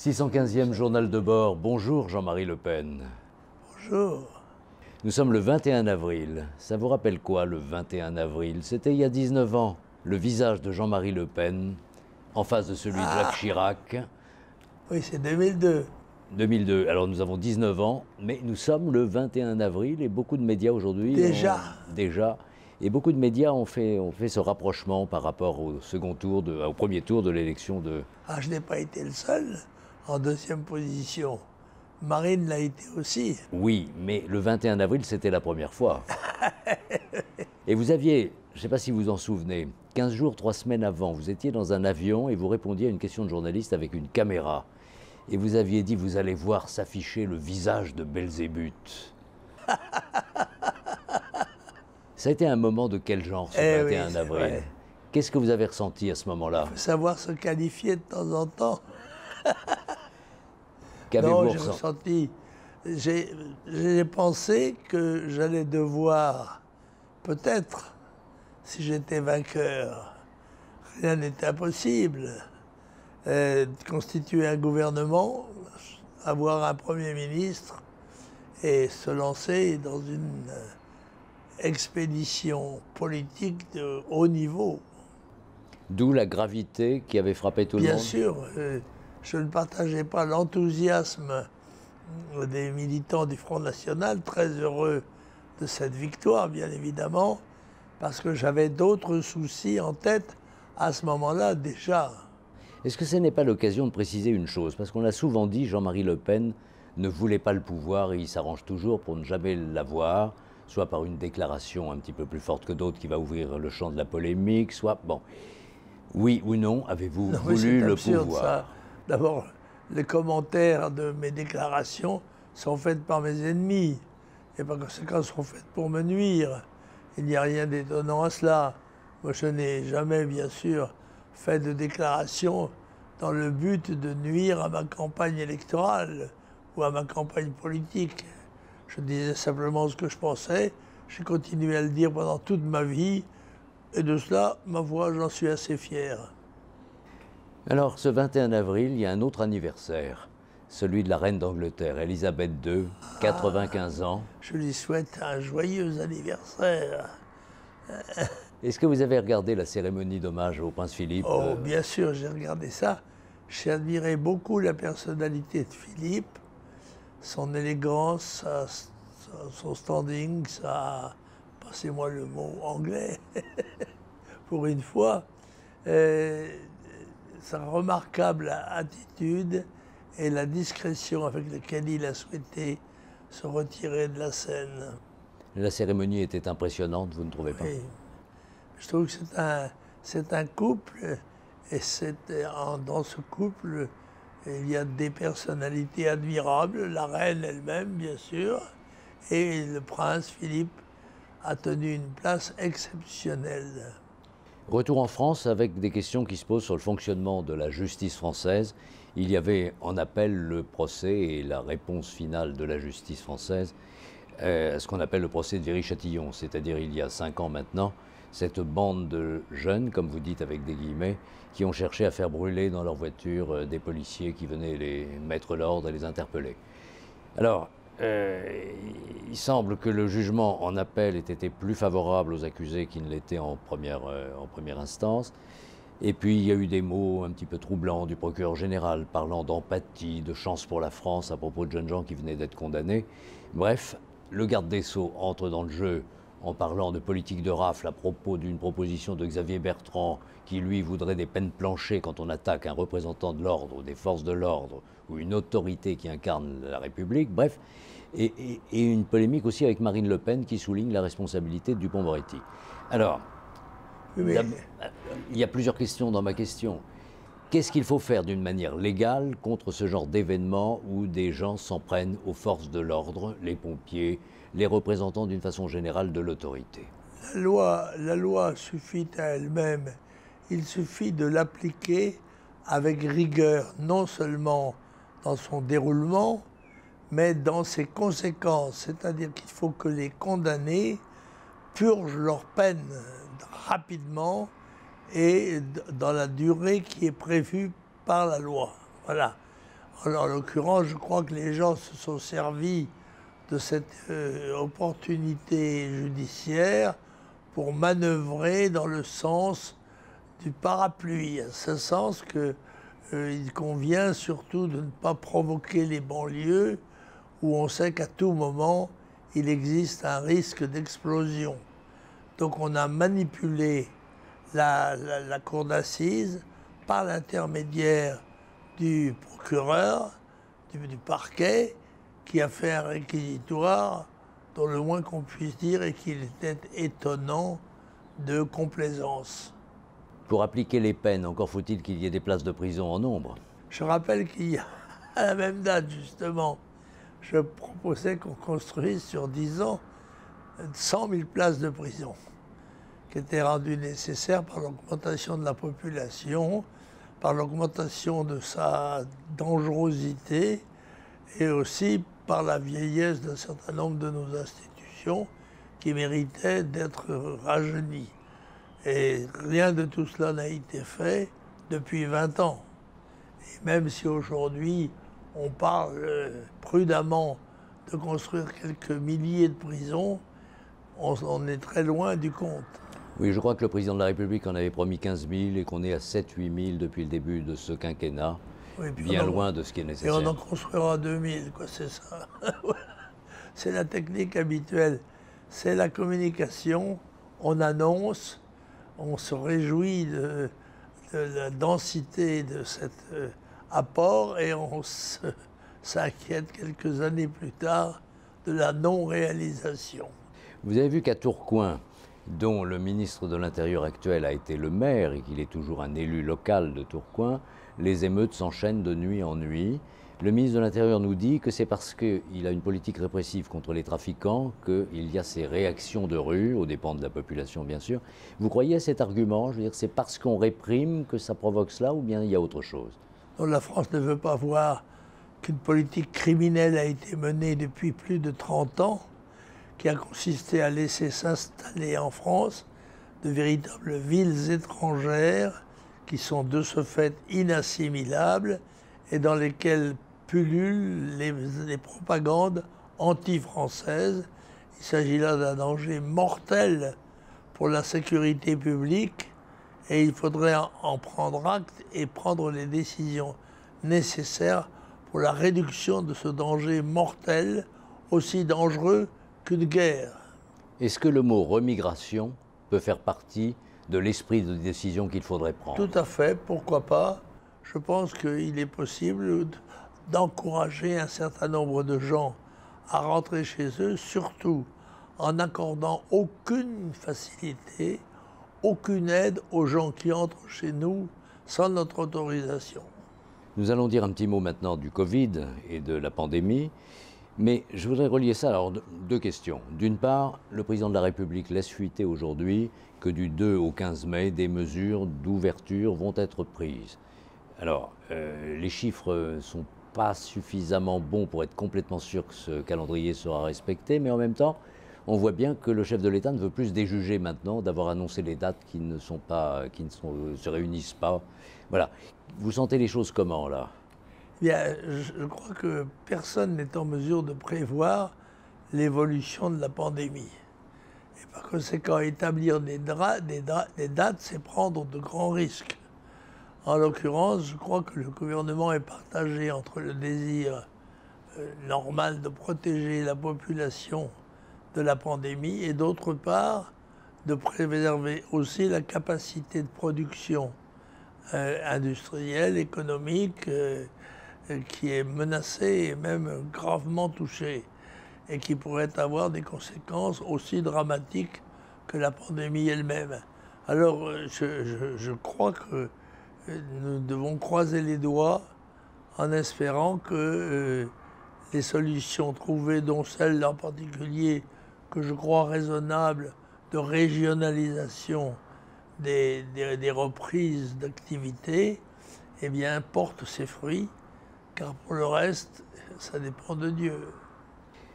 615e journal de bord. Bonjour Jean-Marie Le Pen. Bonjour. Nous sommes le 21 avril. Ça vous rappelle quoi le 21 avril? C'était il y a 19 ans. Le visage de Jean-Marie Le Pen en face de celui de Jacques Chirac. Oui, c'est 2002. 2002. Alors nous avons 19 ans, mais nous sommes le 21 avril et beaucoup de médias aujourd'hui... Déjà. Et beaucoup de médias ont fait ce rapprochement par rapport au premier tour de l'élection de... Ah, je n'ai pas été le seul en deuxième position. Marine l'a été aussi. Oui, mais le 21 avril, c'était la première fois. Et vous aviez, je ne sais pas si vous en souvenez, 15 jours, 3 semaines avant, vous étiez dans un avion et vous répondiez à une question de journaliste avec une caméra. Et vous aviez dit, vous allez voir s'afficher le visage de Belzébuth. Ça a été un moment de quel genre, ce 21 avril? Qu'est-ce que vous avez ressenti à ce moment-là? Il faut savoir se qualifier de temps en temps. Qu'avez-vous ressenti? J'ai pensé que j'allais devoir, peut-être, si j'étais vainqueur, rien n'est impossible, constituer un gouvernement, avoir un Premier ministre et se lancer dans une expédition politique de haut niveau. D'où la gravité qui avait frappé tout le monde? Bien sûr, je ne partageais pas l'enthousiasme des militants du Front National, très heureux de cette victoire, bien évidemment, parce que j'avais d'autres soucis en tête à ce moment-là déjà. Est-ce que ce n'est pas l'occasion de préciser une chose? Parce qu'on l'a souvent dit, Jean-Marie Le Pen ne voulait pas le pouvoir et il s'arrange toujours pour ne jamais l'avoir, soit par une déclaration un petit peu plus forte que d'autres qui va ouvrir le champ de la polémique, soit... Bon, oui ou non, avez-vous voulu le pouvoir? D'abord, les commentaires de mes déclarations sont faits par mes ennemis et par conséquent sont faits pour me nuire. Il n'y a rien d'étonnant à cela. Moi, je n'ai jamais, bien sûr, fait de déclaration dans le but de nuire à ma campagne électorale ou à ma campagne politique. Je disais simplement ce que je pensais. J'ai continué à le dire pendant toute ma vie. Et de cela, ma voix, j'en suis assez fier. Alors, ce 21 avril, il y a un autre anniversaire, celui de la reine d'Angleterre, Elisabeth II, 95 ans. Je lui souhaite un joyeux anniversaire. Est-ce que vous avez regardé la cérémonie d'hommage au prince Philippe? Oh, bien sûr, j'ai regardé ça. J'ai admiré beaucoup la personnalité de Philippe, son élégance, son standing, passez-moi le mot anglais, pour une fois, sa remarquable attitude et la discrétion avec laquelle il a souhaité se retirer de la scène. La cérémonie était impressionnante, vous ne trouvez pas? Oui. Je trouve que c'est un couple, et dans ce couple, il y a des personnalités admirables, la reine elle-même, bien sûr, et le prince Philippe a tenu une place exceptionnelle. Retour en France avec des questions qui se posent sur le fonctionnement de la justice française. Il y avait en appel le procès et la réponse finale de la justice française à ce qu'on appelle le procès de Viry-Châtillon, c'est-à-dire il y a 5 ans maintenant, cette bande de jeunes, comme vous dites avec des guillemets, qui ont cherché à faire brûler dans leur voiture des policiers qui venaient les mettre l'ordre et les interpeller. Alors, il semble que le jugement en appel ait été plus favorable aux accusés qu'il ne l'était en première instance. Et puis il y a eu des mots un petit peu troublants du procureur général parlant d'empathie, de chance pour la France à propos de jeunes gens qui venaient d'être condamnés. Bref, le garde des Sceaux entre dans le jeu en parlant de politique de rafle à propos d'une proposition de Xavier Bertrand qui, lui, voudrait des peines planchées quand on attaque un représentant de l'ordre ou des forces de l'ordre ou une autorité qui incarne la République, bref, et une polémique aussi avec Marine Le Pen qui souligne la responsabilité de Dupond-Moretti. Alors, il y a plusieurs questions dans ma question. Qu'est-ce qu'il faut faire d'une manière légale contre ce genre d'événement où des gens s'en prennent aux forces de l'ordre, les pompiers, les représentants d'une façon générale de l'autorité? La loi suffit à elle-même. Il suffit de l'appliquer avec rigueur, non seulement dans son déroulement, mais dans ses conséquences. C'est-à-dire qu'il faut que les condamnés purgent leur peine rapidement et dans la durée qui est prévue par la loi. Voilà. En l'occurrence, je crois que les gens se sont servis de cette opportunité judiciaire pour manœuvrer dans le sens du parapluie, à ce sens qu'il convient surtout de ne pas provoquer les banlieues où on sait qu'à tout moment, il existe un risque d'explosion. Donc on a manipulé la cour d'assises par l'intermédiaire du procureur, du parquet, qui a fait un réquisitoire dont le moins qu'on puisse dire est qu'il était étonnant de complaisance. Pour appliquer les peines, encore faut-il qu'il y ait des places de prison en nombre. Je rappelle qu'il y a, à la même date justement, je proposais qu'on construise sur 10 ans 100 000 places de prison, qui étaient rendues nécessaires par l'augmentation de la population, par l'augmentation de sa dangerosité et aussi par la vieillesse d'un certain nombre de nos institutions qui méritaient d'être rajeunies. Et rien de tout cela n'a été fait depuis 20 ans. Et même si aujourd'hui on parle prudemment de construire quelques milliers de prisons, on est très loin du compte. Oui, je crois que le président de la République en avait promis 15 000 et qu'on est à 7 000 8 000 depuis le début de ce quinquennat, Oui, bien loin de ce qui est nécessaire. Et on en construira 2000, quoi, c'est ça. C'est la technique habituelle. C'est la communication, on annonce, on se réjouit de la densité de cet apport et on s'inquiète quelques années plus tard de la non-réalisation. Vous avez vu qu'à Tourcoing, dont le ministre de l'Intérieur actuel a été le maire et qu'il est toujours un élu local de Tourcoing, les émeutes s'enchaînent de nuit en nuit. Le ministre de l'Intérieur nous dit que c'est parce qu'il a une politique répressive contre les trafiquants qu'il y a ces réactions de rue, aux dépens de la population bien sûr. Vous croyez à cet argument? Je veux dire, c'est parce qu'on réprime que ça provoque cela ou bien il y a autre chose? Non, la France ne veut pas voir qu'une politique criminelle a été menée depuis plus de 30 ans, qui a consisté à laisser s'installer en France de véritables villes étrangères qui sont de ce fait inassimilables et dans lesquelles pullulent les propagandes anti-françaises. Il s'agit là d'un danger mortel pour la sécurité publique et il faudrait en prendre acte et prendre les décisions nécessaires pour la réduction de ce danger mortel, aussi dangereux qu'une guerre. Est-ce que le mot remigration peut faire partie de l'esprit de décision qu'il faudrait prendre? Tout à fait, pourquoi pas. Je pense qu'il est possible d'encourager un certain nombre de gens à rentrer chez eux, surtout en n'accordant aucune facilité, aucune aide aux gens qui entrent chez nous sans notre autorisation. Nous allons dire un petit mot maintenant du Covid et de la pandémie. Mais je voudrais relier ça. Alors, deux questions. D'une part, le président de la République laisse fuiter aujourd'hui que du 2 au 15 mai, des mesures d'ouverture vont être prises. Alors, les chiffres ne sont pas suffisamment bons pour être complètement sûr que ce calendrier sera respecté, mais en même temps, on voit bien que le chef de l'État ne veut plus se déjuger maintenant d'avoir annoncé les dates qui ne se réunissent pas. Voilà. Vous sentez les choses comment, là ? Bien, je crois que personne n'est en mesure de prévoir l'évolution de la pandémie. Et par conséquent, établir des dates, c'est prendre de grands risques. En l'occurrence, je crois que le gouvernement est partagé entre le désir normal de protéger la population de la pandémie et d'autre part, de préserver aussi la capacité de production industrielle, économique, qui est menacée et même gravement touchée et qui pourrait avoir des conséquences aussi dramatiques que la pandémie elle-même. Alors je crois que nous devons croiser les doigts en espérant que les solutions trouvées, dont celle en particulier que je crois raisonnable de régionalisation des reprises d'activité, eh bien portent ses fruits. Car pour le reste, ça dépend de Dieu.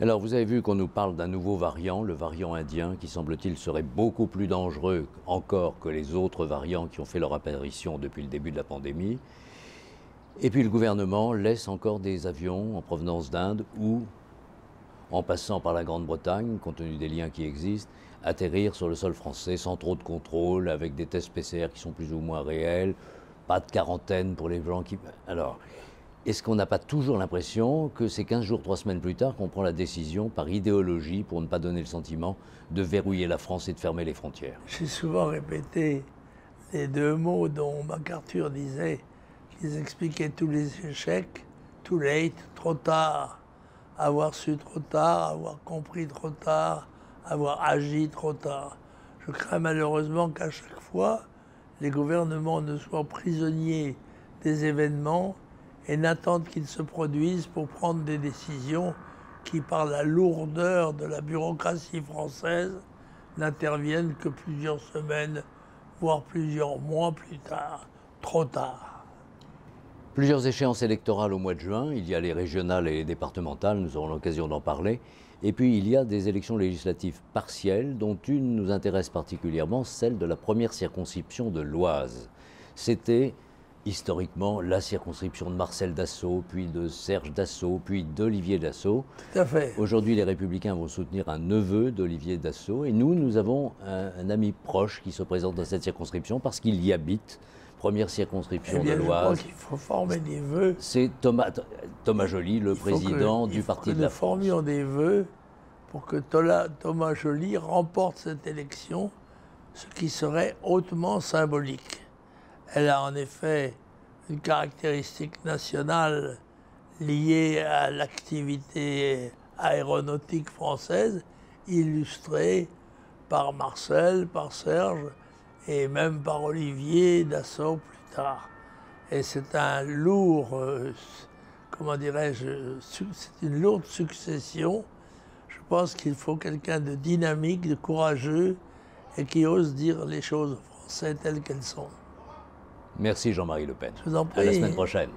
Alors, vous avez vu qu'on nous parle d'un nouveau variant, le variant indien, qui semble-t-il serait beaucoup plus dangereux encore que les autres variants qui ont fait leur apparition depuis le début de la pandémie. Et puis le gouvernement laisse encore des avions en provenance d'Inde ou, en passant par la Grande-Bretagne, compte tenu des liens qui existent, atterrir sur le sol français sans trop de contrôle, avec des tests PCR qui sont plus ou moins réels, pas de quarantaine pour les gens qui... Alors, est-ce qu'on n'a pas toujours l'impression que c'est 15 jours, 3 semaines plus tard qu'on prend la décision, par idéologie, pour ne pas donner le sentiment, de verrouiller la France et de fermer les frontières? J'ai souvent répété les deux mots dont MacArthur disait qu'ils expliquaient tous les échecs, too late, trop tard, avoir su trop tard, avoir compris trop tard, avoir agi trop tard. Je crains malheureusement qu'à chaque fois, les gouvernements ne soient prisonniers des événements et n'attendent qu'ils se produisent pour prendre des décisions qui, par la lourdeur de la bureaucratie française, n'interviennent que plusieurs semaines, voire plusieurs mois plus tard, trop tard. Plusieurs échéances électorales au mois de juin. Il y a les régionales et les départementales, nous aurons l'occasion d'en parler. Et puis il y a des élections législatives partielles, dont une nous intéresse particulièrement, celle de la première circonscription de l'Oise. C'était historiquement la circonscription de Marcel Dassault, puis de Serge Dassault, puis d'Olivier Dassault. Tout à fait. Aujourd'hui, les Républicains vont soutenir un neveu d'Olivier Dassault. Et nous avons un ami proche qui se présente dans cette circonscription parce qu'il y habite. Première circonscription de l'Oise. Je crois qu'il faut former des vœux. C'est Thomas Joly, le président du Parti de la France. Nous formions des vœux pour que Thomas Joly remporte cette élection, ce qui serait hautement symbolique. Elle a en effet une caractéristique nationale liée à l'activité aéronautique française, illustrée par Marcel, par Serge et même par Olivier Dassault plus tard. Et c'est un lourd, comment dirais-je, c'est une lourde succession. Je pense qu'il faut quelqu'un de dynamique, de courageux et qui ose dire les choses aux Français telles qu'elles sont. Merci Jean-Marie Le Pen. Je vous en prie. À la semaine prochaine.